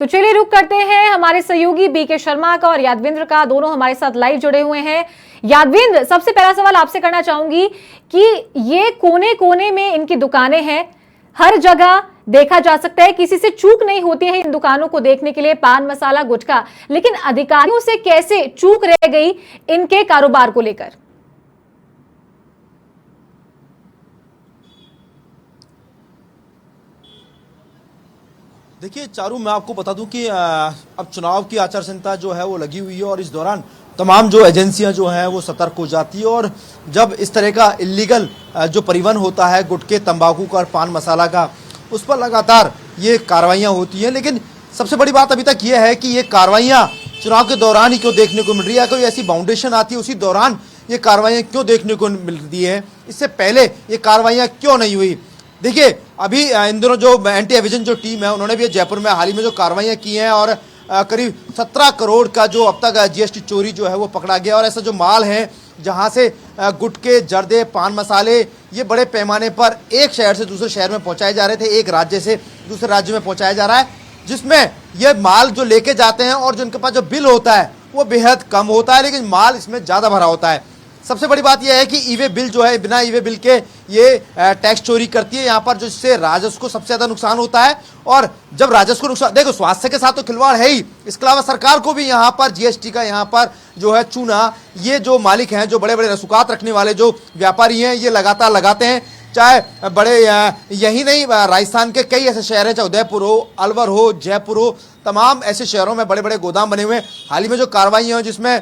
तो चलिए रुक करते हैं हमारे सहयोगी बीके शर्मा का और यादविंद्र का। दोनों हमारे साथ लाइव जुड़े हुए हैं। यादविंद्र, सबसे पहला सवाल आपसे करना चाहूंगी कि ये कोने कोने में इनकी दुकानें हैं, हर जगह देखा जा सकता है, किसी से चूक नहीं होती है इन दुकानों को देखने के लिए, पान मसाला गुटखा, लेकिन अधिकारियों से कैसे चूक रह गई इनके कारोबार को लेकर? देखिए चारू, मैं आपको बता दूं कि अब चुनाव की आचार संहिता जो है वो लगी हुई है और इस दौरान तमाम जो एजेंसियां जो हैं वो सतर्क हो जाती है। और जब इस तरह का इलीगल जो परिवहन होता है गुटखे, तंबाकू का और पान मसाला का, उस पर लगातार ये कार्रवाइयां होती हैं। लेकिन सबसे बड़ी बात अभी तक ये है कि ये कार्रवाइयां चुनाव के दौरान ही क्यों देखने को मिल रही है? कोई ऐसी बाउंडेशन आती है उसी दौरान ये कार्रवाइयां क्यों देखने को मिलती है? इससे पहले ये कार्रवाइयां क्यों नहीं हुई? देखिए अभी इन दिनों जो एंटी एविजन जो टीम है उन्होंने भी जयपुर में हाल ही में जो कार्रवाइयां की हैं और करीब 17 करोड़ का जो अब तक जीएसटी चोरी जो है वो पकड़ा गया। और ऐसा जो माल है जहां से गुटखे, जर्दे, पान मसाले ये बड़े पैमाने पर एक शहर से दूसरे शहर में पहुंचाए जा रहे थे, एक राज्य से दूसरे राज्य में पहुंचाया जा रहा है, जिसमें ये माल जो लेके जाते हैं और जो इनके पास जो बिल होता है वो बेहद कम होता है, लेकिन माल इसमें ज़्यादा भरा होता है। सबसे बड़ी बात यह है कि ईवे बिल जो है, बिना ईवे बिल के ये टैक्स चोरी करती है यहाँ पर, जिससे राजस्व को सबसे ज्यादा नुकसान होता है। और जब राजस्व को नुकसान, देखो स्वास्थ्य के साथ तो खिलवाड़ है ही, इसके अलावा सरकार को भी यहाँ पर जीएसटी का यहाँ पर जो है चूना, ये जो मालिक हैं, जो बड़े बड़े रसूखात रखने वाले जो व्यापारी हैं, ये लगातार लगाते हैं। चाहे बड़े यही नहीं, राजस्थान के कई ऐसे शहर हैं, चाहे उदयपुर हो, अलवर हो, जयपुर हो, तमाम ऐसे शहरों में बड़े बड़े गोदाम बने हुए हैं। हाल ही में जो कार्रवाई हुई जिसमें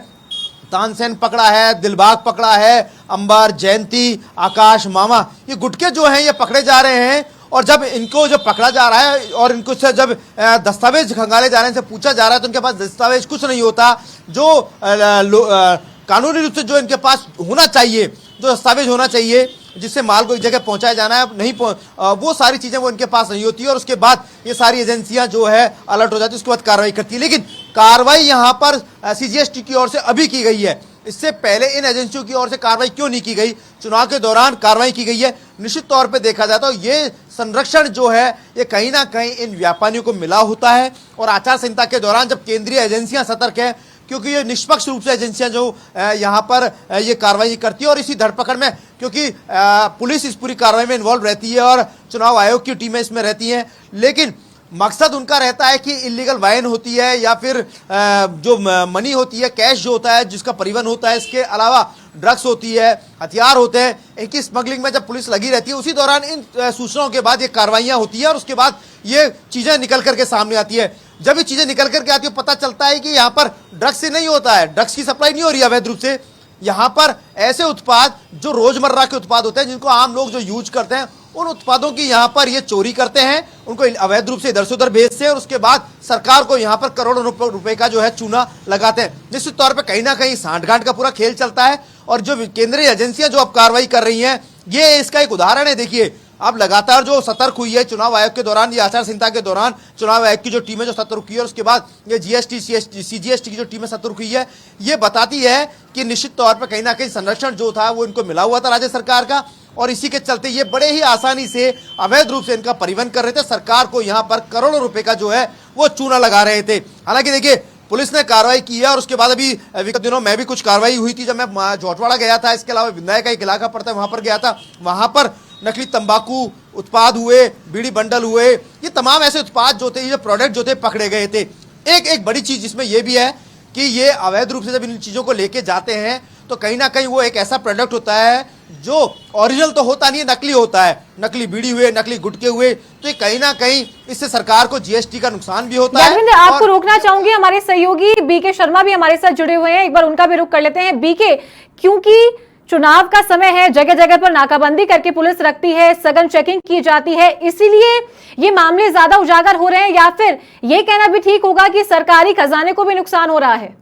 तानसेन पकड़ा है, दिलबाग पकड़ा है, अंबर, जयंती, आकाश, मामा, ये गुटके जो हैं ये पकड़े जा रहे हैं। और जब इनको जब पकड़ा जा रहा है और इनको से जब दस्तावेज खंगाले जा रहे हैं, से पूछा जा रहा है, तो इनके पास दस्तावेज कुछ नहीं होता। जो कानूनी रूप से जो इनके पास होना चाहिए, जो दस्तावेज होना चाहिए जिससे माल को एक जगह पहुंचाया जाना है, नहीं वो सारी चीजें वो इनके पास नहीं होती है। और उसके बाद ये सारी एजेंसियां जो है अलर्ट हो जाती है, उसके बाद कार्रवाई करती है। लेकिन कार्रवाई यहां पर सीजीएसटी की ओर से अभी की गई है, इससे पहले इन एजेंसियों की ओर से कार्रवाई क्यों नहीं की गई? चुनाव के दौरान कार्रवाई की गई है। निश्चित तौर पे देखा जाता है ये संरक्षण जो है ये कहीं ना कहीं इन व्यापारियों को मिला होता है। और आचार संहिता के दौरान जब केंद्रीय एजेंसियां सतर्क है, क्योंकि ये निष्पक्ष रूप से एजेंसियां जो यहाँ पर ये कार्रवाई करती है, और इसी धरपकड़ में क्योंकि पुलिस इस पूरी कार्रवाई में इन्वॉल्व रहती है और चुनाव आयोग की टीमें इसमें रहती हैं, लेकिन मकसद उनका रहता है कि इलीगल वाइन होती है या फिर जो मनी होती है, कैश जो होता है जिसका परिवहन होता है, इसके अलावा ड्रग्स होती है, हथियार होते हैं, इनकी स्मगलिंग में जब पुलिस लगी रहती है, उसी दौरान इन सूचनाओं के बाद ये कार्रवाइयां होती है और उसके बाद ये चीजें निकल करके सामने आती है। जब ये चीजें निकल करके आती है पता चलता है कि यहाँ पर ड्रग्स से नहीं होता है, ड्रग्स की सप्लाई नहीं हो रही है अवैध रूप से। यहाँ पर ऐसे उत्पाद जो रोजमर्रा के उत्पाद होते हैं, जिनको आम लोग जो यूज करते हैं, उन उत्पादों की यहाँ पर ये चोरी करते हैं, उनको अवैध रूप से इधर से उधर भेजते हैं और उसके बाद सरकार को यहाँ पर करोड़ों रुपए का जो है चूना लगाते हैं। निश्चित तौर पे कहीं ना कहीं सांठगांठ का पूरा खेल चलता है। और जो केंद्रीय एजेंसियां जो अब कार्रवाई कर रही हैं, ये इसका एक उदाहरण है। देखिए अब लगातार जो सतर्क हुई है चुनाव आयोग के दौरान, ये आचार संहिता के दौरान चुनाव आयोग की जो टीमें जो सतर्क हुई है, और उसके बाद ये जीएसटी सीजीएसटी की जो टीमें सतर्क हुई है, ये बताती है कि निश्चित तौर पर कहीं ना कहीं संरक्षण जो था वो इनको मिला हुआ था राज्य सरकार का, और इसी के चलते ये बड़े ही आसानी से अवैध रूप से इनका परिवहन कर रहे थे। सरकार को यहाँ पर करोड़ों रुपए का जो है वो चूना लगा रहे थे। हालांकि देखिए पुलिस ने कार्रवाई की है और उसके बाद अभी विगत दिनों में भी कुछ कार्रवाई हुई थी। जब मैं जोटवाड़ा गया था, इसके अलावा विंध्या का एक इलाका पड़ता है, वहां पर गया था, वहां पर नकली तंबाकू उत्पाद हुए, बीड़ी बंडल हुए, ये तमाम ऐसे उत्पाद जो थे, ये प्रोडक्ट जो थे, पकड़े गए थे। एक बड़ी चीज इसमें यह भी है कि ये अवैध रूप से जब इन चीजों को लेके जाते हैं तो कहीं ना कहीं वो एक ऐसा प्रोडक्ट होता है जो ओरिजिनल तो होता नहीं है, नकली होता है। नकली बीड़ी हुए, नकली गुटके हुए, तो ये कहीं ना कहीं इससे सरकार को जीएसटी का नुकसान भी होता है। आपको रोकना चाहूंगी, हमारे सहयोगी बीके शर्मा भी हमारे साथ जुड़े हुए हैं, एक बार उनका भी रुख कर लेते हैं। बीके, क्योंकि चुनाव का समय है, जगह जगह पर नाकाबंदी करके पुलिस रखती है, सघन चेकिंग की जाती है, इसीलिए ये मामले ज्यादा उजागर हो रहे हैं, या फिर ये कहना भी ठीक होगा कि सरकारी खजाने को भी नुकसान हो रहा है?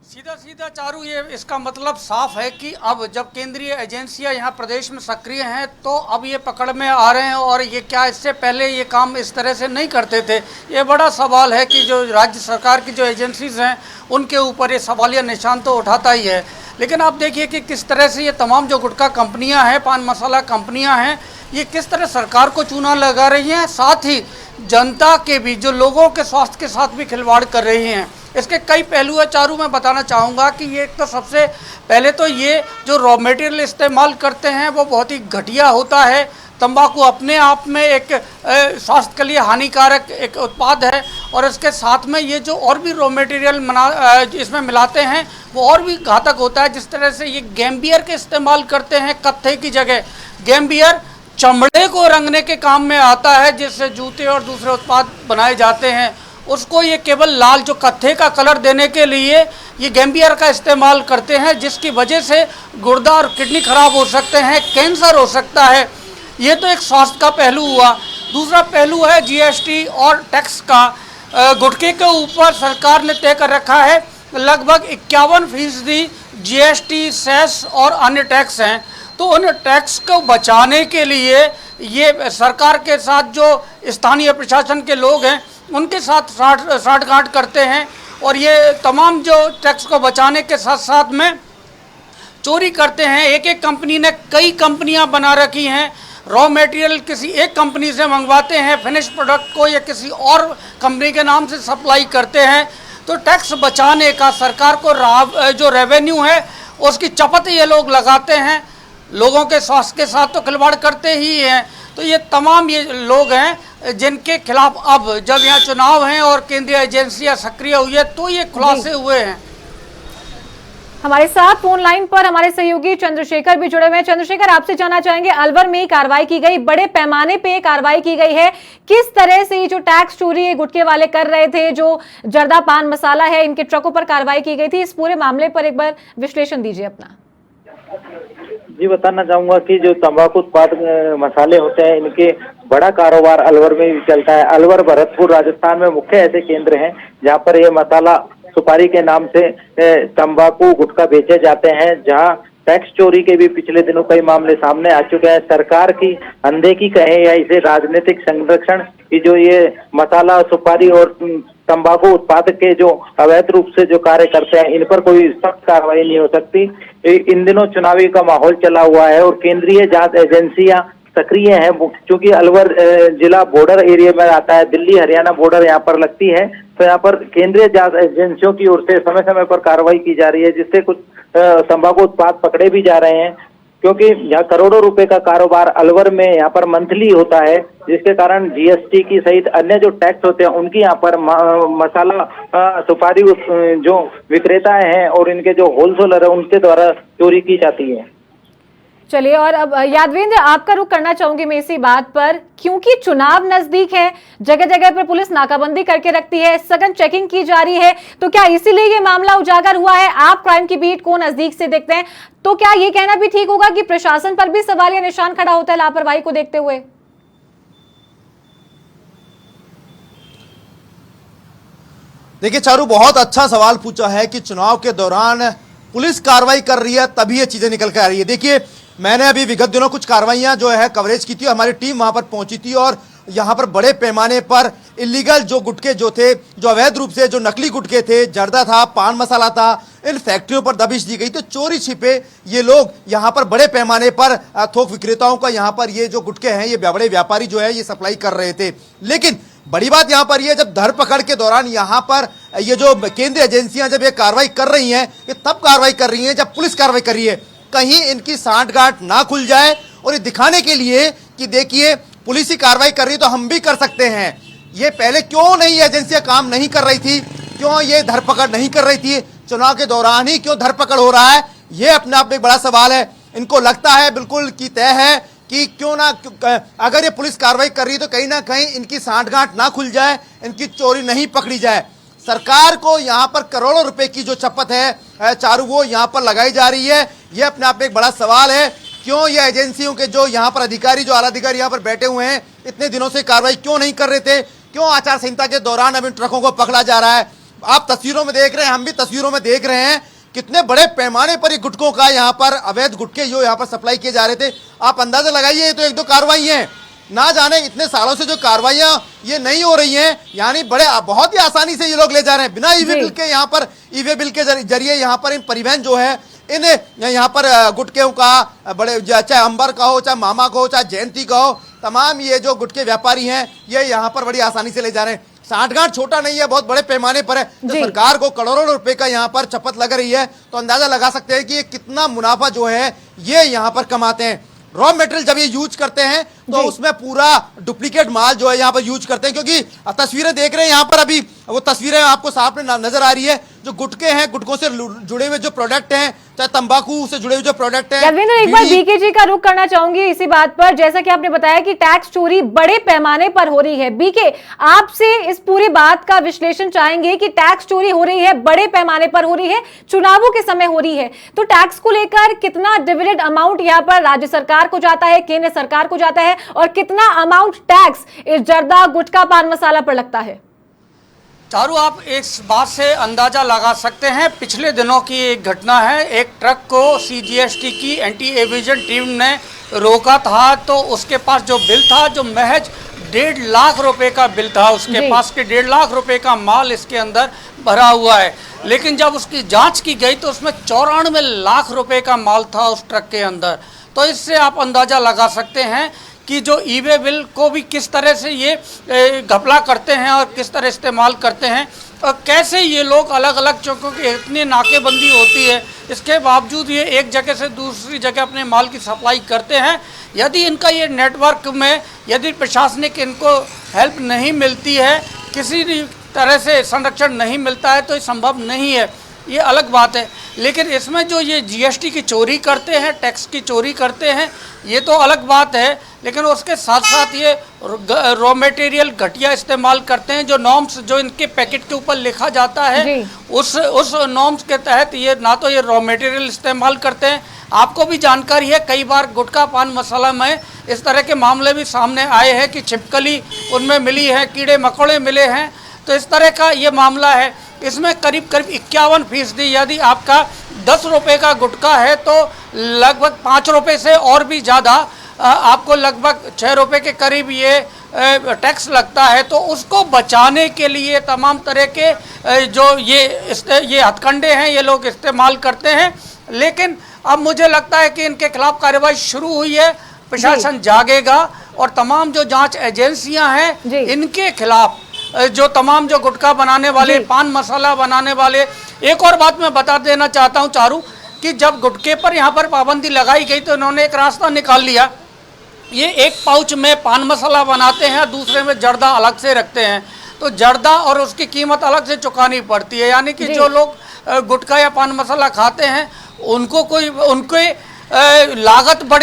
सीधा सीधा चारू, ये इसका मतलब साफ है कि अब जब केंद्रीय एजेंसियां यहाँ प्रदेश में सक्रिय हैं तो अब ये पकड़ में आ रहे हैं। और ये क्या इससे पहले ये काम इस तरह से नहीं करते थे? ये बड़ा सवाल है कि जो राज्य सरकार की जो एजेंसीज हैं उनके ऊपर ये सवालिया निशान तो उठाता ही है। लेकिन आप देखिए कि किस तरह से ये तमाम जो गुटखा कंपनियाँ हैं, पान मसाला कंपनियाँ हैं, ये किस तरह सरकार को चूना लगा रही हैं, साथ ही जनता के भी, जो लोगों के स्वास्थ्य के साथ भी खिलवाड़ कर रही हैं। इसके कई पहलू है चारू। मैं बताना चाहूँगा कि ये एक तो सबसे पहले तो ये जो रॉ मटेरियल इस्तेमाल करते हैं वो बहुत ही घटिया होता है। तंबाकू अपने आप में एक स्वास्थ्य के लिए हानिकारक एक उत्पाद है, और इसके साथ में ये जो और भी रॉ मटेरियल इसमें मिलाते हैं वो और भी घातक होता है। जिस तरह से ये गैम्बियर के इस्तेमाल करते हैं कत्थे की जगह। गैम्बियर चमड़े को रंगने के काम में आता है, जिससे जूते और दूसरे उत्पाद बनाए जाते हैं। उसको ये केवल लाल, जो कत्थे का कलर देने के लिए ये गैम्बियर का इस्तेमाल करते हैं, जिसकी वजह से गुर्दा और किडनी खराब हो सकते हैं, कैंसर हो सकता है। ये तो एक स्वास्थ्य का पहलू हुआ। दूसरा पहलू है जीएसटी और टैक्स का। गुटखे के ऊपर सरकार ने तय कर रखा है लगभग 51% जीएसटी, सेस और अन्य टैक्स हैं। तो उन टैक्स को बचाने के लिए ये सरकार के साथ जो स्थानीय प्रशासन के लोग हैं उनके साथ साठगांठ करते हैं, और ये तमाम जो टैक्स को बचाने के साथ साथ में चोरी करते हैं। एक एक कंपनी ने कई कंपनियां बना रखी हैं। रॉ मटेरियल किसी एक कंपनी से मंगवाते हैं, फिनिश प्रोडक्ट को या किसी और कंपनी के नाम से सप्लाई करते हैं। तो टैक्स बचाने का सरकार को जो रेवेन्यू है उसकी चपत ये लोग लगाते हैं। लोगों के स्वास्थ्य के साथ तो खिलवाड़ करते ही हैं। तो ये तमाम ये लोग हैं जिनके खिलाफ अब जब यहाँ चुनाव हैं और केंद्रीय एजेंसियां सक्रिय हुई है तो ये खुलासे हुए हैं। हमारे साथ फोन लाइन पर हमारे सहयोगी चंद्रशेखर भी जुड़े हुए हैं। चंद्रशेखर, आपसे जानना चाहेंगे, अलवर में कार्रवाई की गई, बड़े पैमाने पे कार्रवाई की गई है। किस तरह से जो टैक्स चोरी गुटखे वाले कर रहे थे, जो जर्दा पान मसाला है, इनके ट्रकों पर कार्रवाई की गई थी, इस पूरे मामले पर एक बार विश्लेषण दीजिए अपना। जी, बताना चाहूंगा कि जो तंबाकू उत्पाद मसाले होते हैं इनके बड़ा कारोबार अलवर में भी चलता है। अलवर, भरतपुर, राजस्थान में मुख्य ऐसे केंद्र हैं जहां पर ये मसाला सुपारी के नाम से तंबाकू गुटखा बेचे जाते हैं, जहां टैक्स चोरी के भी पिछले दिनों कई मामले सामने आ चुके हैं। सरकार की अनदेखी कहें या इसे राजनीतिक संरक्षण की जो ये मसाला, सुपारी और तंबाकू उत्पाद के जो अवैध रूप से जो कार्य करते हैं इन पर कोई सख्त कार्रवाई नहीं हो सकती। इन दिनों चुनावी का माहौल चला हुआ है और केंद्रीय जांच एजेंसियां सक्रिय है, क्योंकि अलवर जिला बॉर्डर एरिया में आता है, दिल्ली हरियाणा बॉर्डर यहाँ पर लगती है। तो यहाँ पर केंद्रीय जांच एजेंसियों की ओर से समय समय पर कार्रवाई की जा रही है, जिससे कुछ तंबाकू उत्पाद पकड़े भी जा रहे हैं, क्योंकि यहाँ करोड़ों रुपए का कारोबार अलवर में यहाँ पर मंथली होता है, जिसके कारण जीएसटी की सहित अन्य जो टैक्स होते हैं उनकी यहाँ पर मसाला, सुपारी जो विक्रेता हैं और इनके जो होलसेलर है उनके द्वारा चोरी की जाती है। चलिए, और अब यादवेंद्र, आपका रुख करना चाहूंगी मैं इसी बात पर, क्योंकि चुनाव नजदीक है, जगह जगह पर पुलिस नाकाबंदी करके रखती है, सघन चेकिंग की जा रही है, तो क्या इसीलिए ये मामला उजागर हुआ है? आप क्राइम की बीट को नजदीक से देखते हैं, तो क्या ये कहना भी ठीक होगा कि प्रशासन पर भी सवालिया निशान खड़ा होता है लापरवाही को देखते हुए? देखिए चारू, बहुत अच्छा सवाल पूछा है कि चुनाव के दौरान पुलिस कार्रवाई कर रही है तभी ये चीजें निकल कर आ रही है। देखिए, मैंने अभी विगत दिनों कुछ कार्रवाइयां जो है कवरेज की थी, हमारी टीम वहां पर पहुंची थी और यहां पर बड़े पैमाने पर इलीगल जो गुटखे जो थे, जो अवैध रूप से जो नकली गुटखे थे, जर्दा था, पान मसाला था, इन फैक्ट्रियों पर दबिश दी गई। तो चोरी छिपे ये लोग यहां पर बड़े पैमाने पर थोक विक्रेताओं का यहां पर ये जो गुटखे हैं ये बड़े व्यापारी जो है ये सप्लाई कर रहे थे। लेकिन बड़ी बात यहां पर ये, जब धरपकड़ के दौरान यहां पर ये जो केंद्रीय एजेंसियां जब ये कार्रवाई कर रही हैं, ये तब कार्रवाई कर रही हैं जब पुलिस कार्रवाई कर रही है, कहीं इनकी सांठगांठ ना खुल जाए और ये दिखाने के लिए कि देखिए पुलिस ही कार्रवाई कर रही है तो हम भी कर सकते हैं। ये पहले क्यों नहीं एजेंसियां काम नहीं कर रही थी, क्यों ये धरपकड़ नहीं कर रही थी, चुनाव के दौरान ही क्यों धरपकड़ हो रहा है, ये अपने आप में एक बड़ा सवाल है। इनको लगता है बिल्कुल की तय है कि क्यों ना, अगर ये पुलिस कार्रवाई कर रही है तो कहीं ना कहीं इनकी सांठगांठ ना खुल जाए, इनकी चोरी नहीं पकड़ी जाए। सरकार को यहाँ पर करोड़ों रुपए की जो चपत है चारू, वो यहाँ पर लगाई जा रही है। ये अपने आप में एक बड़ा सवाल है, क्यों ये एजेंसियों के जो यहाँ पर अधिकारी, जो आला अधिकारी यहाँ पर बैठे हुए हैं, इतने दिनों से कार्रवाई क्यों नहीं कर रहे थे, क्यों आचार संहिता के दौरान अब इन ट्रकों को पकड़ा जा रहा है। आप तस्वीरों में देख रहे हैं, हम भी तस्वीरों में देख रहे हैं कितने बड़े पैमाने पर ये गुटकों का यहाँ पर अवैध गुटके जो यहाँ पर सप्लाई किए जा रहे थे। आप अंदाजा लगाइए, ये तो एक दो कार्रवाई है, ना जाने इतने सालों से जो कार्रवाइयां ये नहीं हो रही हैं, यानी बहुत ही आसानी से ये लोग ले जा रहे हैं बिना ईवे बिल के। यहाँ पर ईवे बिल के जरिए यहाँ पर इन परिवहन जो है इन यहाँ पर गुटके का बड़े, चाहे अंबर का हो, चाहे मामा का हो, चाहे जयंती का हो, तमाम ये जो गुटके व्यापारी हैं ये यहाँ पर बड़ी आसानी से ले जा रहे हैं। सांठगांठ छोटा नहीं है, बहुत बड़े पैमाने पर है। तो सरकार को करोड़ों रुपए का यहाँ पर चपत लग रही है, तो अंदाजा लगा सकते हैं कि ये कितना मुनाफा जो है ये यहाँ पर कमाते हैं। रॉ मटेरियल जब ये यूज करते हैं तो उसमें पूरा डुप्लीकेट माल जो है यहाँ पर यूज करते हैं, क्योंकि तस्वीरें देख रहे हैं यहाँ पर, अभी वो तस्वीरें आपको सामने नजर आ रही है। जो गुटके हैं, गुटकों से जुड़े हुए जो प्रोडक्ट हैं, चाहे तंबाकू से जुड़े हुए जो प्रोडक्ट हैं। यादवेंद्र, एक बार बीके जी का रुख करना चाहूंगी इसी बात पर। जैसा कि आपने बताया कि टैक्स चोरी बड़े पैमाने पर हो रही है, बीके आपसे इस पूरी बात का विश्लेषण चाहेंगे कि टैक्स चोरी हो रही है, बड़े पैमाने पर हो रही है, चुनावों के समय हो रही है, तो टैक्स को लेकर कितना डिविडेंड अमाउंट यहाँ पर राज्य सरकार को जाता है, केंद्र सरकार को जाता है, और कितना अमाउंट टैक्स इस जर्दा, गुटखा, पान मसाला पर लगता है? चारू, आप इस बात से अंदाजा लगा सकते हैं, पिछले दिनों की एक घटना है। एक ट्रक को सीजीएसटी की एंटी एविजन टीम ने रोका था, तो उसके पास जो बिल था, जो महज 1.5 लाख रुपए का बिल था, उसके पास के 1.5 लाख रुपए का माल इसके अंदर भरा हुआ है। लेकिन जब उसकी जांच की गई तो उसमें 94 लाख रुपए का माल था उस ट्रक के अंदर। तो इससे आप अंदाजा लगा सकते हैं कि जो ईवे बिल को भी किस तरह से ये घपला करते हैं और किस तरह इस्तेमाल करते हैं, और कैसे ये लोग अलग अलग चौकों की इतनी नाकेबंदी होती है, इसके बावजूद ये एक जगह से दूसरी जगह अपने माल की सप्लाई करते हैं। यदि इनका ये नेटवर्क में यदि प्रशासनिक इनको हेल्प नहीं मिलती है, किसी भी तरह से संरक्षण नहीं मिलता है, तो ये संभव नहीं है, ये अलग बात है। लेकिन इसमें जो ये जीएसटी की चोरी करते हैं, टैक्स की चोरी करते हैं, ये तो अलग बात है। लेकिन उसके साथ साथ ये रॉ मटेरियल घटिया इस्तेमाल करते हैं। जो नॉर्म्स जो इनके पैकेट के ऊपर लिखा जाता है, उस नॉर्म्स के तहत ये ना तो ये रॉ मटेरियल इस्तेमाल करते हैं। आपको भी जानकारी है, कई बार गुटखा, पान मसाला में इस तरह के मामले भी सामने आए हैं कि छिपकली उनमें मिली है, कीड़े मकोड़े मिले हैं। तो इस तरह का ये मामला है। इसमें करीब 51% यदि आपका 10 रुपये का गुटखा है तो लगभग 5 रुपये से और भी ज़्यादा आपको लगभग 6 रुपये के करीब ये टैक्स लगता है। तो उसको बचाने के लिए तमाम तरह के जो ये हथकंडे हैं ये लोग इस्तेमाल करते हैं। लेकिन अब मुझे लगता है कि इनके खिलाफ कार्रवाई शुरू हुई है, प्रशासन जागेगा और तमाम जो जांच एजेंसियां हैं इनके खिलाफ जो तमाम जो गुटखा बनाने वाले, पान मसाला बनाने वाले। एक और बात मैं बता देना चाहता हूं चारू, कि जब गुटखे पर यहाँ पर पाबंदी लगाई गई तो इन्होंने एक रास्ता निकाल लिया। ये एक पाउच में पान मसाला बनाते हैं, दूसरे में जर्दा अलग से रखते हैं। तो जर्दा और उसकी कीमत अलग से चुकानी पड़ती है, यानी कि जो लोग गुटखा या पान मसाला खाते हैं उनको उनके लागत बढ़